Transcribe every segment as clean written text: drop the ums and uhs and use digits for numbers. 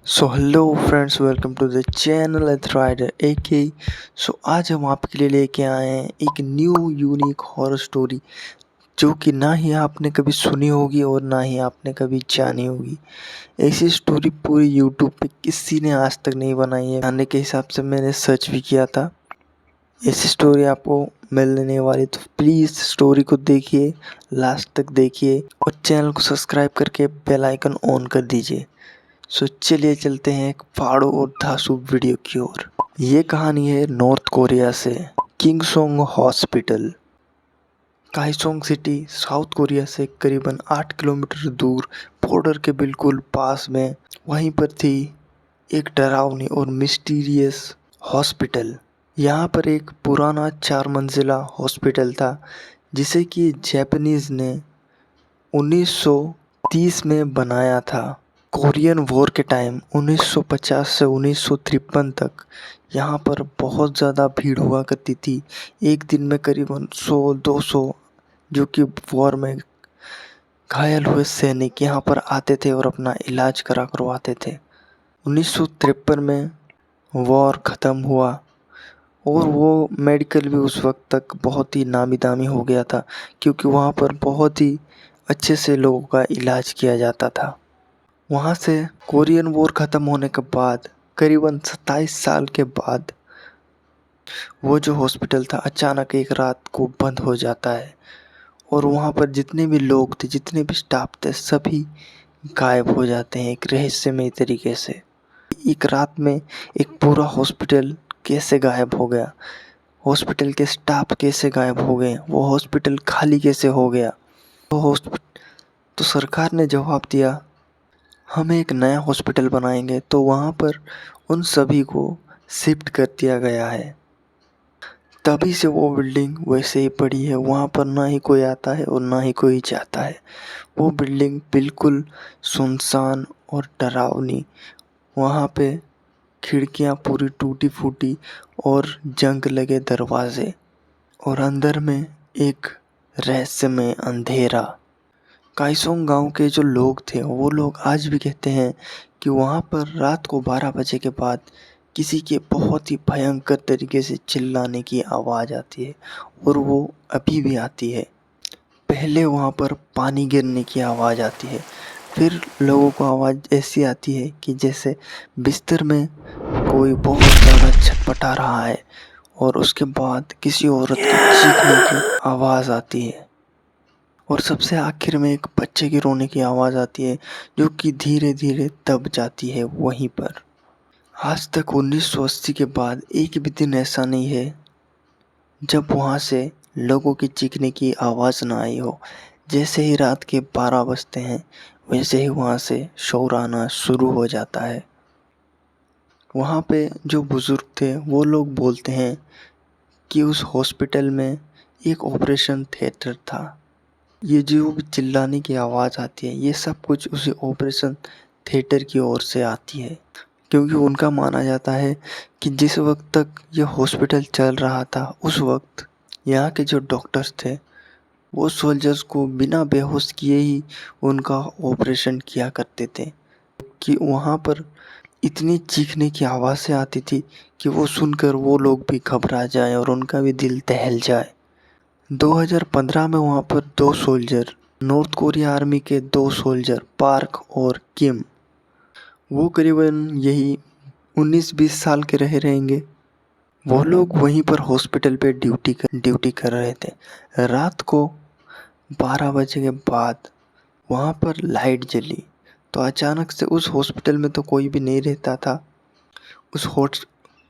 So hello friends, welcome to the channel eth rider AK। So आज हम आपके लिए लेके आए हैं एक न्यू यूनिक हॉरर स्टोरी जो कि ना ही आपने कभी सुनी होगी और ना ही आपने कभी जानी होगी। ऐसी स्टोरी पूरी यूट्यूब पे किसी ने आज तक नहीं बनाई है। आने के हिसाब से मैंने सर्च भी किया था, ऐसी स्टोरी आपको मिलने वाली। तो प्लीज़ स्टोरी को देखिए, लास्ट तक देखिए और चैनल को सब्सक्राइब करके बेल आइकन ऑन कर दीजिए। सो चलिए चलते हैं एक पहाड़ों और धांसू वीडियो की ओर। ये कहानी है नॉर्थ कोरिया से, किंगसोंग हॉस्पिटल। काइसोंग सिटी साउथ कोरिया से करीबन 8 किलोमीटर दूर, बॉर्डर के बिल्कुल पास में वहीं पर थी एक डरावनी और मिस्टीरियस हॉस्पिटल। यहाँ पर एक पुराना 4 मंजिला हॉस्पिटल था जिसे कि जापानीज ने 1930 में बनाया था। कोरियन वॉर के टाइम 1950 से 1953 तक यहाँ पर बहुत ज़्यादा भीड़ हुआ करती थी। एक दिन में करीबन 100-200 जो कि वॉर में घायल हुए सैनिक यहाँ पर आते थे और अपना इलाज करा करवाते थे। 1953 में वॉर ख़त्म हुआ और वो मेडिकल भी उस वक्त तक बहुत ही नामी दामी हो गया था, क्योंकि वहाँ पर बहुत ही अच्छे से लोगों का इलाज किया जाता था। वहाँ से कोरियन वॉर ख़त्म होने के बाद करीबन 27 साल के बाद वो जो हॉस्पिटल था अचानक एक रात को बंद हो जाता है और वहाँ पर जितने भी लोग थे, जितने भी स्टाफ थे, सभी गायब हो जाते हैं एक रहस्यमय तरीके से। एक रात में एक पूरा हॉस्पिटल कैसे गायब हो गया, हॉस्पिटल के स्टाफ कैसे गायब हो गए, वो हॉस्पिटल खाली कैसे हो गया। तो सरकार ने जवाब दिया, हम एक नया हॉस्पिटल बनाएंगे। तो वहाँ पर उन सभी को शिफ्ट कर दिया गया है। तभी से वो बिल्डिंग वैसे ही पड़ी है, वहाँ पर ना ही कोई आता है और ना ही कोई जाता है। वो बिल्डिंग बिल्कुल सुनसान और डरावनी, वहाँ पे खिड़कियाँ पूरी टूटी फूटी और जंग लगे दरवाजे, और अंदर में एक रहस्यमय अंधेरा। काइसोंग गांव के जो लोग थे वो लोग आज भी कहते हैं कि वहाँ पर रात को 12 बजे के बाद किसी के बहुत ही भयंकर तरीके से चिल्लाने की आवाज़ आती है, और वो अभी भी आती है। पहले वहाँ पर पानी गिरने की आवाज़ आती है, फिर लोगों को आवाज़ ऐसी आती है कि जैसे बिस्तर में कोई बहुत ज़्यादा छटपटा रहा है, और उसके बाद किसी औरत की चीखने की आवाज़ आती है, और सबसे आखिर में एक बच्चे की रोने की आवाज़ आती है जो कि धीरे धीरे दब जाती है वहीं पर। आज तक 1980 के बाद एक भी दिन ऐसा नहीं है जब वहाँ से लोगों की चीखने की आवाज़ ना आई हो। जैसे ही रात के 12 बजते हैं वैसे ही वहाँ से शोर आना शुरू हो जाता है। वहाँ पे जो बुज़ुर्ग थे वो लोग बोलते हैं कि उस हॉस्पिटल में एक ऑपरेशन थिएटर था। ये जो भी चिल्लाने की आवाज़ आती है ये सब कुछ उसी ऑपरेशन थिएटर की ओर से आती है, क्योंकि उनका माना जाता है कि जिस वक्त तक ये हॉस्पिटल चल रहा था उस वक्त यहाँ के जो डॉक्टर्स थे वो सोल्जर्स को बिना बेहोश किए ही उनका ऑपरेशन किया करते थे, कि वहाँ पर इतनी चीखने की आवाज़ें आती थी कि वो सुनकर वो लोग भी घबरा जाएं और उनका भी दिल दहल जाए। 2015 में वहाँ पर 2 सोल्जर, नॉर्थ कोरिया आर्मी के 2 सोल्जर पार्क और किम, वो करीबन यही 19-20 साल के रहेंगे। वो लोग वहीं पर हॉस्पिटल पे ड्यूटी कर रहे थे। रात को 12 बजे के बाद वहाँ पर लाइट जली, तो अचानक से उस हॉस्पिटल में तो कोई भी नहीं रहता था,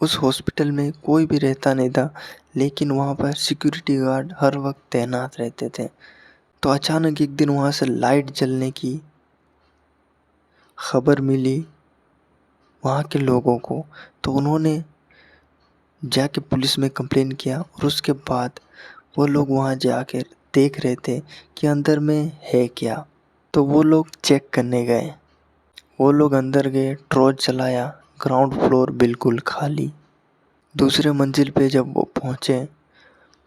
उस हॉस्पिटल में कोई भी रहता नहीं था, लेकिन वहाँ पर सिक्योरिटी गार्ड हर वक्त तैनात रहते थे। तो अचानक एक दिन वहाँ से लाइट जलने की खबर मिली वहाँ के लोगों को, तो उन्होंने जाके पुलिस में कंप्लेन किया, और उसके बाद वो लोग वहाँ जाकर देख रहे थे कि अंदर में है क्या। तो वो लोग चेक करने गए, वो लोग अंदर गए, टॉर्च जलाया, ग्राउंड फ्लोर बिल्कुल खाली। दूसरे मंजिल पे जब वो पहुँचे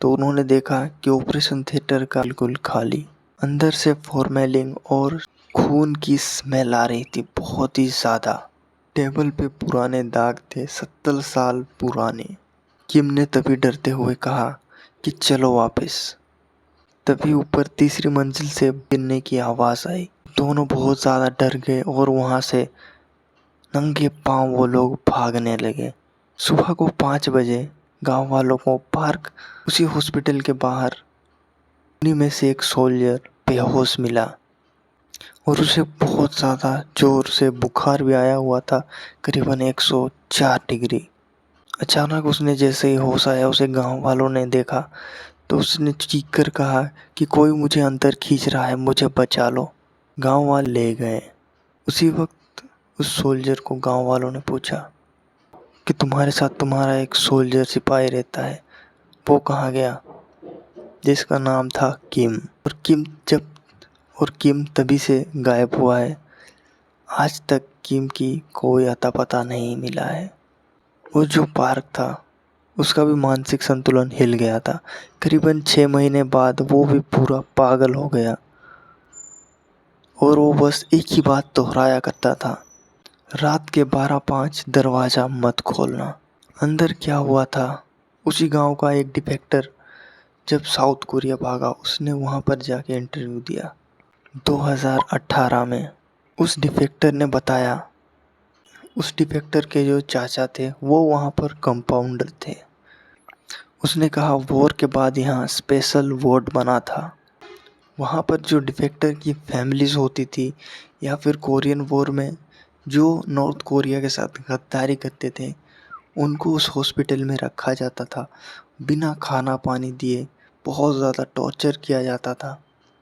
तो उन्होंने देखा कि ऑपरेशन थिएटर का बिल्कुल खाली। अंदर से फॉर्मेलिन और खून की स्मेल आ रही थी बहुत ही ज़्यादा। टेबल पे पुराने दाग थे 70 साल पुराने। किम ने तभी डरते हुए कहा कि चलो वापस। तभी ऊपर तीसरी मंजिल से गिरने की आवाज आई। दोनों बहुत ज्यादा डर गए और वहां से नंगे पांव वो लोग भागने लगे। सुबह को 5 बजे गांव वालों को पार्क उसी हॉस्पिटल के बाहर उन्हीं में से एक सोल्जर बेहोश मिला और उसे बहुत ज़्यादा जोर से बुखार भी आया हुआ था, करीबन 104 डिग्री। अचानक उसने जैसे ही होश आया, उसे गांव वालों ने देखा तो उसने चीख कर कहा कि कोई मुझे अंदर खींच रहा है, मुझे बचा लो। गांव वाले ले गए। उसी वक्त उस सोल्जर को गांव वालों ने पूछा कि तुम्हारे साथ तुम्हारा एक सोल्जर सिपाही रहता है, वो कहाँ गया? जिसका नाम था किम। और किम तभी से गायब हुआ है। आज तक किम की कोई अता पता नहीं मिला है। वो जो पार्क था उसका भी मानसिक संतुलन हिल गया था। करीबन 6 महीने बाद वो भी पूरा पागल हो गया और वो बस एक ही बात दोहराया करता था, रात के 12:05 दरवाज़ा मत खोलना। अंदर क्या हुआ था, उसी गांव का एक डिफेक्टर जब साउथ कोरिया भागा, उसने वहां पर जाके इंटरव्यू दिया 2018 में। उस डिफेक्टर ने बताया, उस डिफेक्टर के जो चाचा थे वो वहाँ पर कंपाउंडर थे। उसने कहा वॉर के बाद यहाँ स्पेशल वार्ड बना था। वहाँ पर जो डिफेक्टर की फैमिलीज होती थी या फिर कोरियन वॉर में जो नॉर्थ कोरिया के साथ गद्दारी करते थे, उनको उस हॉस्पिटल में रखा जाता था। बिना खाना पानी दिए बहुत ज़्यादा टॉर्चर किया जाता था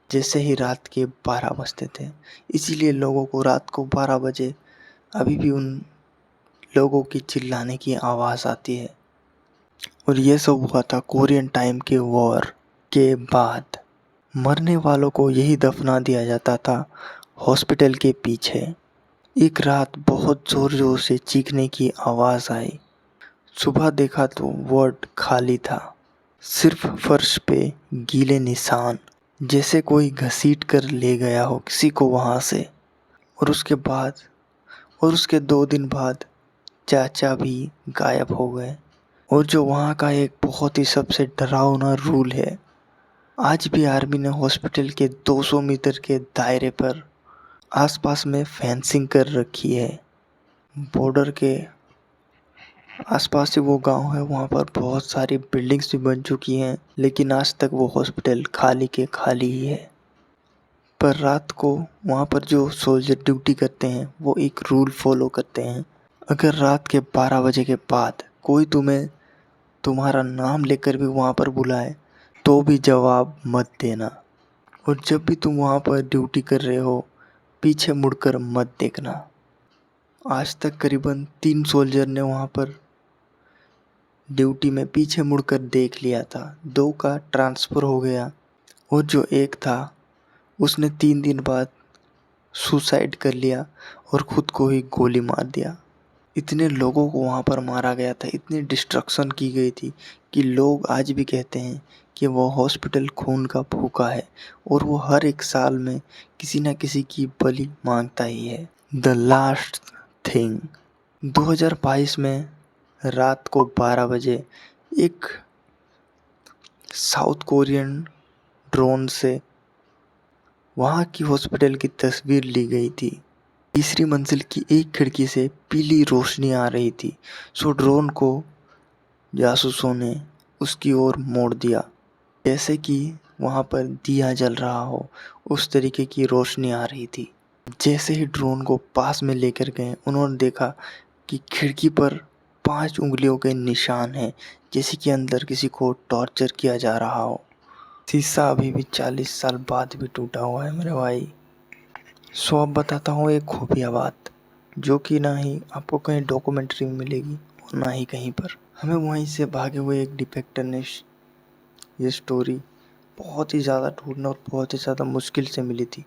जैसे ही रात के 12 बजते थे। इसीलिए लोगों को रात को 12 बजे अभी भी उन लोगों की चिल्लाने की आवाज़ आती है। और ये सब हुआ था कोरियन टाइम के वॉर के बाद। मरने वालों को यही दफना दिया जाता था हॉस्पिटल के पीछे। एक रात बहुत ज़ोर ज़ोर से चीखने की आवाज़ आई। सुबह देखा तो वार्ड खाली था, सिर्फ फर्श पे गीले निशान, जैसे कोई घसीट कर ले गया हो किसी को वहाँ से। और उसके 2 दिन बाद चाचा भी गायब हो गए। और जो वहाँ का एक बहुत ही सबसे डरावना रूल है, आज भी आर्मी ने हॉस्पिटल के 200 मीटर के दायरे पर आसपास में फेंसिंग कर रखी है। बॉर्डर के आसपास से वो गांव है, वहाँ पर बहुत सारी बिल्डिंग्स भी बन चुकी हैं, लेकिन आज तक वो हॉस्पिटल खाली के खाली ही है। पर रात को वहाँ पर जो सोल्जर ड्यूटी करते हैं वो एक रूल फॉलो करते हैं। अगर रात के 12 बजे के बाद कोई तुम्हें तुम्हारा नाम लेकर भी वहाँ पर बुलाए तो भी जवाब मत देना। और जब भी तुम वहाँ पर ड्यूटी कर रहे हो पीछे मुड़कर मत देखना। आज तक करीबन 3 सोल्जर ने वहाँ पर ड्यूटी में पीछे मुड़कर देख लिया था। 2 का ट्रांसफ़र हो गया और जो एक था उसने 3 दिन बाद सुसाइड कर लिया और ख़ुद को ही गोली मार दिया। इतने लोगों को वहाँ पर मारा गया था, इतनी डिस्ट्रक्शन की गई थी कि लोग आज भी कहते हैं कि वो हॉस्पिटल खून का भूखा है और वो हर एक साल में किसी न किसी की बलि मांगता ही है। द लास्ट थिंग, 2022 में रात को 12 बजे एक साउथ कोरियन ड्रोन से वहाँ की हॉस्पिटल की तस्वीर ली गई थी। तीसरी मंजिल की एक खिड़की से पीली रोशनी आ रही थी, सो ड्रोन को जासूसों ने उसकी ओर मोड़ दिया, जैसे कि वहाँ पर दिया जल रहा हो उस तरीके की रोशनी आ रही थी। जैसे ही ड्रोन को पास में लेकर गए, उन्होंने देखा कि खिड़की पर 5 उंगलियों के निशान हैं, जैसे कि अंदर किसी को टॉर्चर किया जा रहा हो। शीशा अभी भी 40 साल बाद भी टूटा हुआ है मेरे भाई। सो अब बताता हूँ एक खुफिया बात, जो कि ना ही आपको कहीं डॉक्यूमेंट्री में मिलेगी और ना ही कहीं पर। हमें वहीं से भागे हुए एक डिफेक्टर ने ये स्टोरी बहुत ही ज़्यादा ढूंढना और बहुत ही ज़्यादा मुश्किल से मिली थी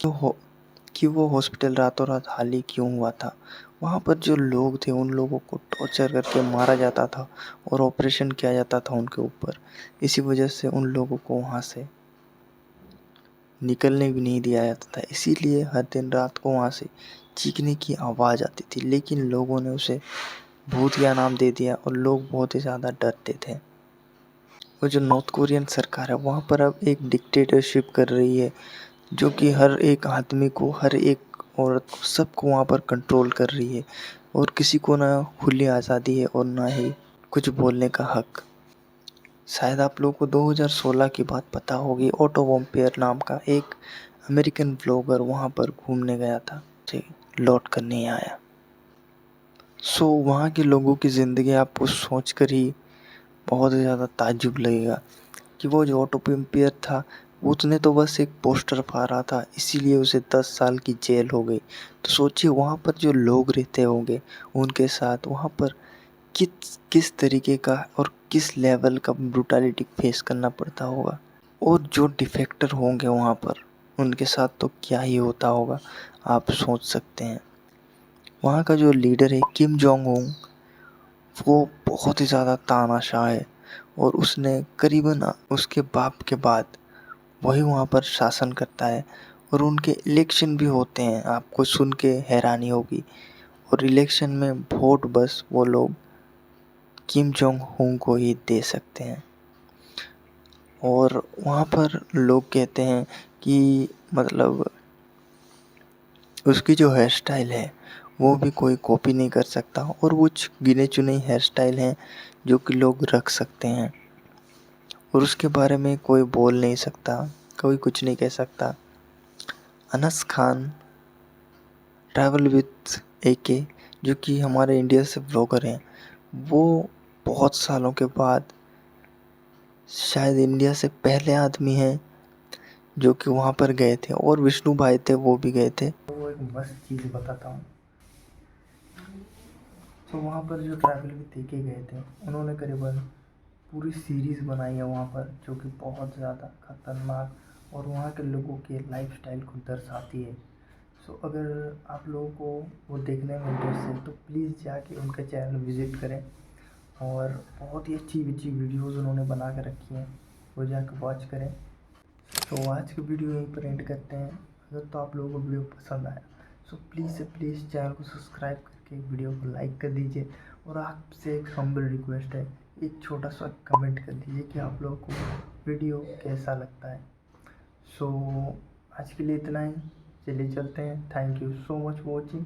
कि वो हॉस्पिटल रातों रात खाली क्यों हुआ था। वहाँ पर जो लोग थे उन लोगों को टॉर्चर करके मारा जाता था और ऑपरेशन किया जाता था उनके ऊपर। इसी वजह से उन लोगों को वहाँ से निकलने भी नहीं दिया जाता था। इसीलिए हर दिन रात को वहाँ से चीखने की आवाज़ आती थी, लेकिन लोगों ने उसे भूतिया नाम दे दिया और लोग बहुत ही ज़्यादा डरते थे। वो जो नॉर्थ कोरियन सरकार है वहाँ पर अब एक डिक्टेटरशिप कर रही है, जो कि हर एक आदमी को, हर एक औरत को, सबको वहाँ पर कंट्रोल कर रही है और किसी को ना खुली आज़ादी है और ना ही कुछ बोलने का हक। शायद आप लोगों को 2016 की बात पता होगी, ऑटो वॉम्पियर नाम का एक अमेरिकन व्लॉगर वहाँ पर घूमने गया था, लौट कर नहीं आया। वहाँ के लोगों की ज़िंदगी आपको सोच कर ही बहुत ज़्यादा ताज्जुब लगेगा कि वो जो ऑटो वॉम्पियर था उसने तो बस एक पोस्टर फाड़ा था, इसीलिए उसे 10 साल की जेल हो गई। तो सोचिए वहाँ पर जो लोग रहते होंगे उनके साथ वहाँ पर किस किस तरीके का और किस लेवल का ब्रूटैलिटी फेस करना पड़ता होगा, और जो डिफेक्टर होंगे वहाँ पर उनके साथ तो क्या ही होता होगा, आप सोच सकते हैं। वहाँ का जो लीडर है किम जोंग उन, वो बहुत ही ज़्यादा तानाशाह है और उसने करीबन उसके बाप के बाद वही वहाँ पर शासन करता है। और उनके इलेक्शन भी होते हैं, आपको सुन के हैरानी होगी। और इलेक्शन में वोट बस वो लोग किम जोंग उन को ही दे सकते हैं। और वहाँ पर लोग कहते हैं कि मतलब उसकी जो हेयर स्टाइल है वो भी कोई कॉपी नहीं कर सकता, और कुछ गिने चुने हेयर स्टाइल हैं जो कि लोग रख सकते हैं और उसके बारे में कोई बोल नहीं सकता, कोई कुछ नहीं कह सकता। Anas Khan travel with AK, जो कि हमारे इंडिया से ब्लॉगर हैं, वो बहुत सालों के बाद शायद इंडिया से पहले आदमी हैं जो कि वहाँ पर गए थे, और विष्णु भाई थे वो भी गए थे। वो एक मस्त चीज़ बताता हूँ। वहाँ पर जो ट्रैवल विथ AK गए थे उन्होंने करीबन पूरी सीरीज़ बनाई है वहाँ पर, जो कि बहुत ज़्यादा खतरनाक और वहाँ के लोगों के लाइफस्टाइल को दर्शाती है। अगर आप लोगों को वो देखने में इंटरेस्ट है तो प्लीज़ जाके उनका चैनल विज़िट करें, और बहुत ही अच्छी अच्छी वीडियोज़ उन्होंने बना के रखी हैं, वो जाकर वॉच करें। आज की वीडियो यहीं पर एंड करते हैं। अगर तो आप लोगों को वीडियो पसंद आया प्लीज़ से प्लीज़ चैनल को सब्सक्राइब करके वीडियो को लाइक कर दीजिए, और आपसे एक हम्बल रिक्वेस्ट है, एक छोटा सा कमेंट कर दीजिए कि आप लोगों को वीडियो कैसा लगता है। आज के लिए इतना ही, चलिए चलते हैं। Thank you so much for watching.